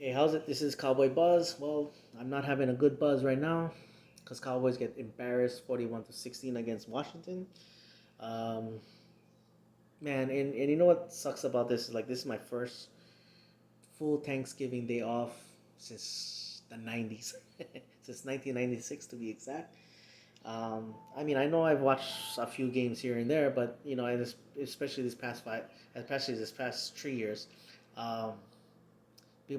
Hey, how's it? This is Cowboy Buzz. Well, I'm not having a good buzz right now because Cowboys get embarrassed 41-16 against Washington. Um, man, and you know what sucks about this is like this is my first full Thanksgiving day off since the 90s, since 1996 to be exact. I mean, I know I've watched a few games here and there, but you know, especially this past especially this past 3 years, um,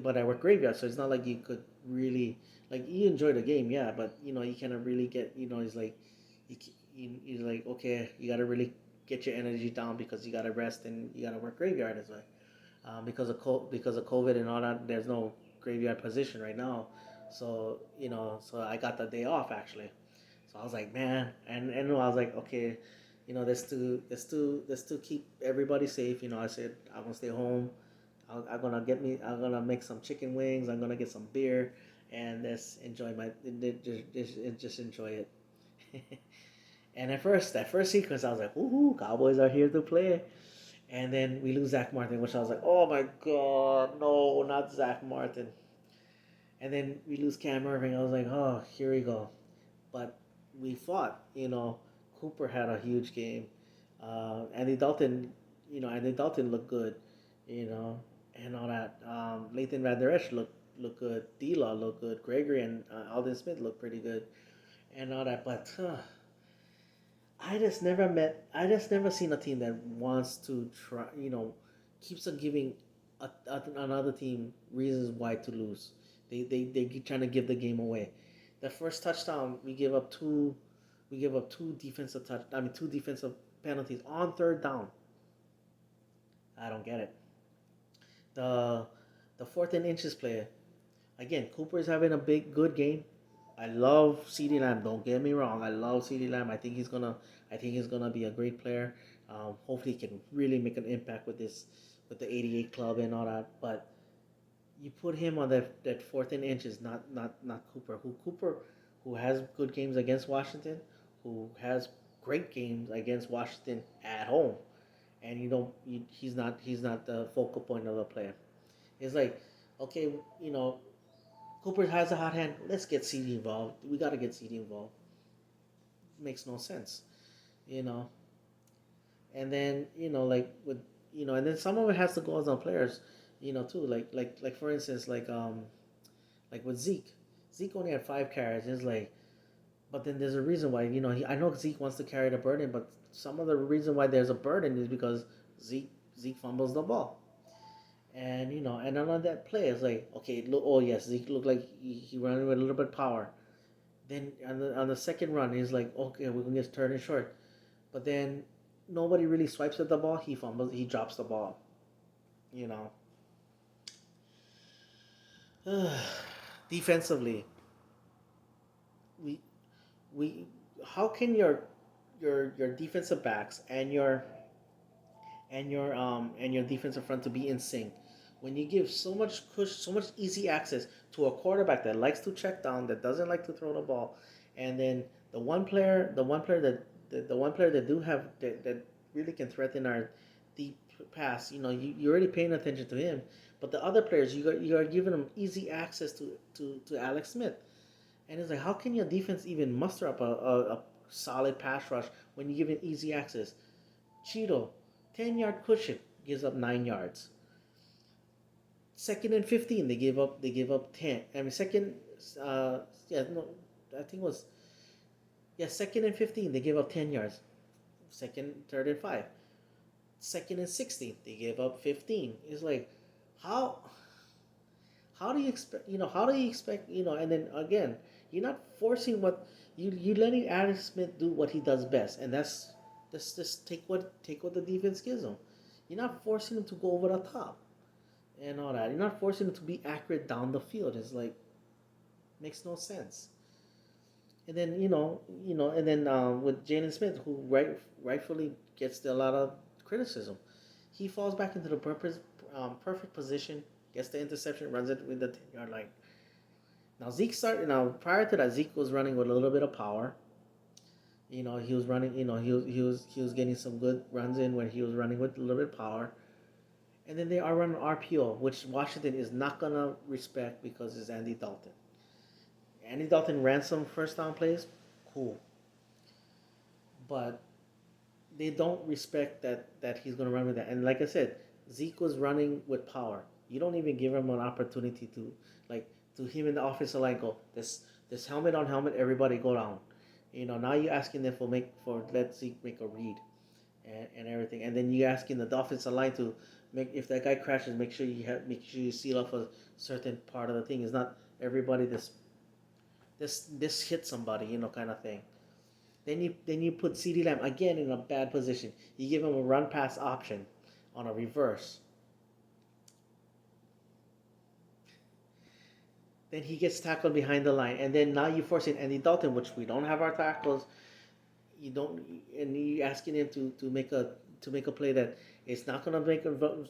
but I work graveyard, so it's not like you could really like you enjoy the game, yeah, but you know you cannot really get it's like you're like okay, you gotta really get your energy down because you gotta rest and you gotta work graveyard as well. Because of COVID and all that, there's no graveyard position right now, so so I got the day off actually. So I was like, man, and I was like, okay, let's to keep everybody safe. I said I'm gonna stay home. I'm gonna make some chicken wings. I'm gonna get some beer, and just enjoy just enjoy it. And that first sequence, I was like, "Woohoo! Cowboys are here to play." And then we lose Zach Martin, which I was like, "Oh my god, no, not Zach Martin!" And then we lose Cam Irving. I was like, "Oh, here we go." But we fought. Cooper had a huge game. Andy Dalton, Andy Dalton looked good. You know, and all that. Leighton Van Der Esch looked good. D-Law looked good. Gregory and Alden Smith looked pretty good, and all that. But I just never seen a team that wants to try. Keeps on giving another team reasons why to lose. They keep trying to give the game away. The first touchdown we give up two. We give up two defensive penalties on third down. I don't get it. The the fourth and inches player. Again, Cooper's having a good game. I love CeeDee Lamb. Don't get me wrong. I love CeeDee Lamb. I think he's gonna be a great player. Hopefully, he can really make an impact with the 88 club and all that. But you put him on that fourth and inches, not Cooper. Who has good games against Washington, who has great games against Washington at home, and he's not the focal point of the player. It's like, okay, Cooper has a hot hand. Let's get CD involved. We got to get CD involved. Makes no sense, you know. And then like and then some of it has to go on players, too. Like for instance, like with Zeke. Zeke only had 5 carries. It's like, but then there's a reason why. I know Zeke wants to carry the burden, but some of the reason why there's a burden is because Zeke fumbles the ball. And and on that play, it's like, okay, look, oh yes, Zeke looked like he ran with a little bit of power. Then on the second run, he's like, okay, we're gonna just turn it short. But then nobody really swipes at the ball. He fumbles. He drops the ball. You know, defensively, we we how can your defensive backs and your defensive front to be in sync when you give so much easy access to a quarterback that likes to check down, that doesn't like to throw the ball, and then the one player that do have that really can threaten our deep pass. You're already paying attention to him, but the other players you are giving them easy access to Alex Smith, and it's like, how can your defense even muster up a solid pass rush when you give it easy access? Cheeto, 10-yard cushion, gives up 9 yards. Second and 15, they gave up 10. I mean second, yeah, no, I think it was, yeah, second and 15, they gave up 10 yards. Second, third and 5. Second and 16, they gave up 15. It's like, how how do you expect, and then again, you're not forcing what you letting Alex Smith do what he does best, and that's just take what the defense gives him. You're not forcing him to go over the top and all that. You're not forcing him to be accurate down the field. It's like, makes no sense. And then and then with Jalen Smith, who rightfully gets a lot of criticism, he falls back into the perfect position, gets the interception, runs it with the 10-yard line. Now Zeke started. Now prior to that, Zeke was running with a little bit of power. He was running. He was getting some good runs in when he was running with a little bit of power. And then they are running RPO, which Washington is not gonna respect because it's Andy Dalton. Andy Dalton ran some first down plays, cool, but they don't respect that he's gonna run with that. And like I said, Zeke was running with power. You don't even give him an opportunity to like to him in the offensive line go this helmet on helmet, everybody go down. Now you asking them for let Zeke make a read and everything, and then you asking the offensive line to make if that guy crashes, make sure you seal off a certain part of the thing. It's not everybody this hit somebody, kind of thing. Then you put CD Lamb again in a bad position. You give him a run pass option on a reverse. Then he gets tackled behind the line, and then now you force in Andy Dalton, which we don't have our tackles. You don't, and you asking him to make a play that it's not gonna make a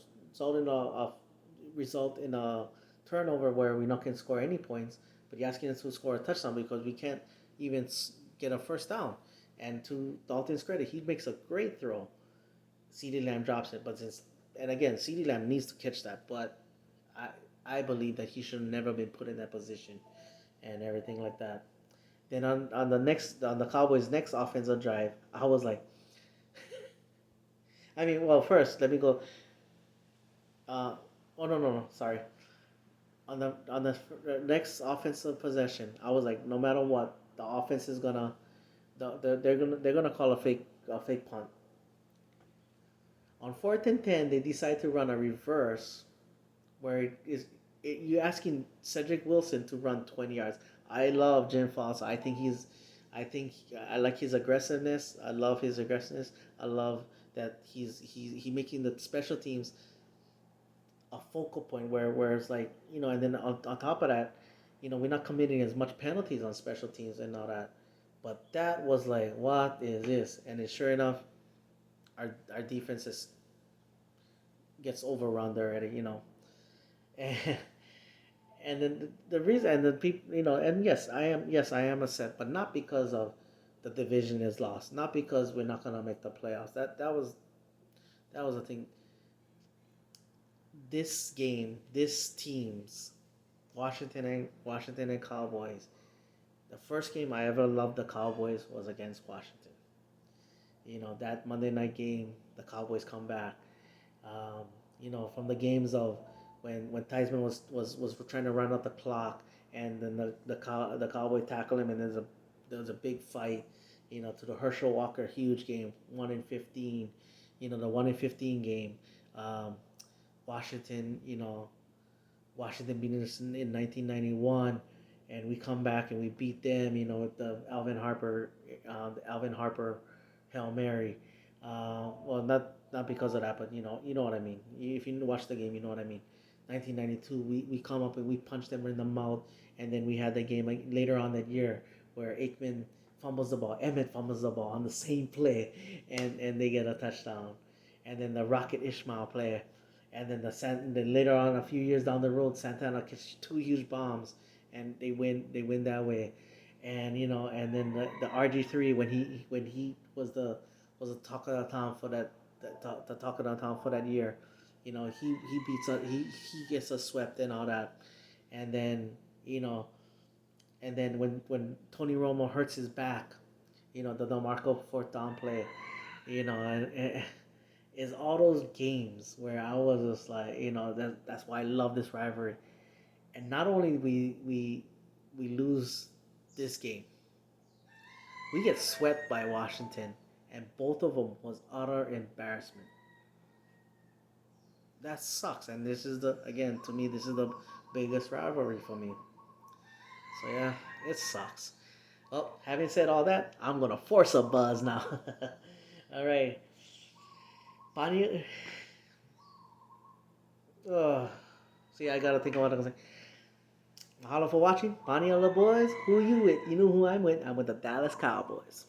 result in a turnover where we not can score any points, but you're asking us to score a touchdown because we can't even get a first down. And to Dalton's credit, he makes a great throw. CeeDee Lamb drops it, and again, CeeDee Lamb needs to catch that, but I I believe that he should have never been put in that position and everything like that. Then on the Cowboys' next offensive drive, I was like, I mean, well, first let me go. Uh, oh no, sorry. On the next offensive possession, I was like, no matter what, the offense is gonna they're gonna call a fake punt. On 4th and 10, they decide to run a reverse where you're asking Cedric Wilson to run 20 yards. I love Jim Foss. I think I like his aggressiveness. I love his aggressiveness. I love that he making the special teams a focal point where it's like and then on top of that, we're not committing as much penalties on special teams and all that. But that was like, what is this? And it, sure enough, our defense gets overrun already. And and then the reason and the people and yes I am upset, but not because of the division is lost, not because we're not gonna make the playoffs. That was the thing. This game, this teams, Washington and Cowboys. The first game I ever loved the Cowboys was against Washington. That Monday night game, the Cowboys come back. From the games of when Theismann was trying to run out the clock, and then the Cowboy tackle him, and there was a big fight. To the Herschel Walker huge game, 1-15. The 1-15 game. Um, Washington, Washington beat us in 1991, and we come back and we beat them. With the Alvin Harper Hail Mary. Well, not because of that, but you know what I mean. If you watch the game, you know what I mean. 1992, we come up and we punch them in the mouth, and then we had the game like later on that year where Aikman fumbles the ball, Emmett fumbles the ball on the same play, and they get a touchdown, and then the Rocket Ishmael play, and then later on a few years down the road, Santana catches two huge bombs, and they win that way, and then the RG3 when he was the talk of the town for the talk of the town for that year. He beats us, he gets us swept and all that, and then you know when Tony Romo hurts his back, the DeMarco fourth down play, and is all those games where I was just like, that's why I love this rivalry. And not only we lose this game, we get swept by Washington, and both of them was utter embarrassment. That sucks, and this is to me, this is the biggest rivalry for me. So yeah, it sucks. Well, having said all that, I'm gonna force a buzz now. All right, Bonnie. See, I gotta think about it. Mahalo for watching. Bonnie and the boys. Who you with? You know who I'm with. I'm with the Dallas Cowboys.